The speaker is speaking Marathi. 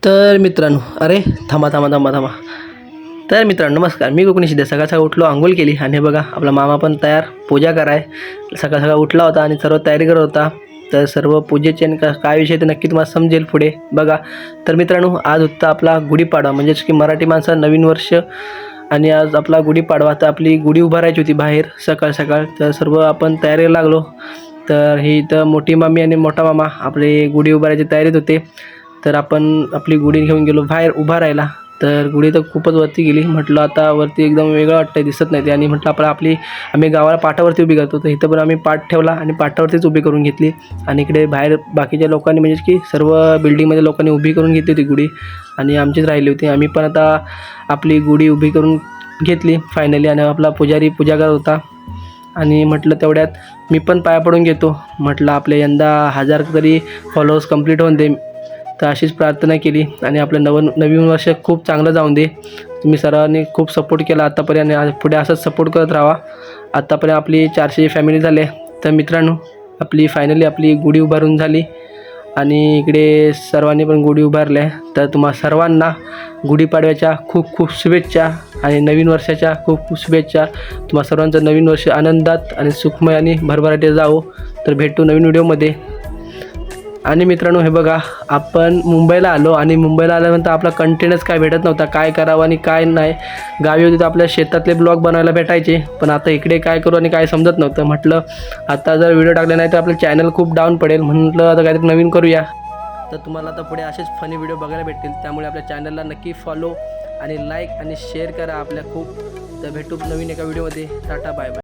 तर मित्रांनो, अरे थांबा थांबा थांबा थांबा. तर मित्रांनो नमस्कार, मी कोकणी सिद्धे. सकाळ सकाळ उठलो, अंघोळ केली आणि हे बघा आपला मामा पण तयार पूजा कराय. सकाळ सकाळ उठला होता आणि सर्व तयारी करत होता. तर सर्व पूजेचे आणि काय विषय ते नक्की तुम्हाला समजेल पुढे बघा. तर मित्रांनो, आज होता आपला गुढीपाडवा, म्हणजेच की मराठी माणसाचं नवीन वर्ष. आणि आज आपला गुढीपाडवा, तर आपली गुढी उभारायची होती बाहेर सकाळ सकाळ. तर सर्व आपण तयारीला लागलो. तर ही इथं मोठी मामी आणि मोठा मामा आपले गुढी उभारायची तयारीत होते. तर आपण आपली गुढी घेऊन गेलो बाहेर उभा राहायला. तर गुढी तर खूपच वरती गेली. म्हटलं आता वरती एकदम वेगळं वाटतंय, दिसत नाही ते. आणि म्हटलं आम्ही गावाला पाटावरती उभी करतो, तर इथं पण आम्ही पाट ठेवला आणि पाटावरतीच उभी करून घेतली. आणि इकडे बाहेर बाकीच्या लोकांनी, म्हणजेच की सर्व बिल्डिंगमध्ये लोकांनी उभी करून घेतली होती गुढी, आणि आमचीच राहिली होती. आम्ही पण आता आपली गुढी उभी करून घेतली फायनली. आणि आपला पुजारी पूजा करत होता. आणि म्हटलं तेवढ्यात मी पण पाया पडून घेतो. म्हटलं आपले यंदा 1000 तरी फॉलोअर्स कंप्लीट होऊन दे. तर अशीच प्रार्थना केली. आणि आपलं नवीन वर्ष खूप चांगलं जाऊन दे. तुम्ही सर्वांनी खूप सपोर्ट केला आत्तापर्यंत, आणि पुढे असंच सपोर्ट करत राहा. आत्तापर्यंत आपली 400 फॅमिली झाले. तर मित्रांनो, आपली फायनली आपली गुढी उभारून झाली. आणि इकडे सर्वांनी पण गुढी उभारल्या. तर तुम्हा सर्वांना गुढीपाडव्याच्या खूप खूप शुभेच्छा आणि नवीन वर्षाच्या खूप खूप शुभेच्छा. तुम्हा सर्वांचं नवीन वर्ष आनंदात आणि सुखमय आणि भरभराटीत जावो. तर भेटू नवीन व्हिडिओमध्ये. आणि मित्रांनो, हे बघा आपण मुंबईला आलो, आणि मुंबईला आल्यानंतर आपला कंटेंटच काय भेटत नव्हता, काय करावं आणि काय नाही. गावी होती तर आपल्या शेतातले ब्लॉग बनवायला भेटायचे, पण आता इकडे काय करू आणि काय समजत नव्हतं. म्हटलं आता जर व्हिडिओ टाकले नाही तर आपलं चॅनल खूप डाऊन पडेल. म्हटलं आता काहीतरी नवीन करूया. तर तुम्हाला आता पुढे असेच फनी व्हिडिओ बघायला भेटतील. त्यामुळे आपल्या चॅनलला नक्की फॉलो आणि लाईक आणि शेअर करा आपल्या खूप. तर भेटू नवीन एका व्हिडिओमध्ये. Tata bye bye.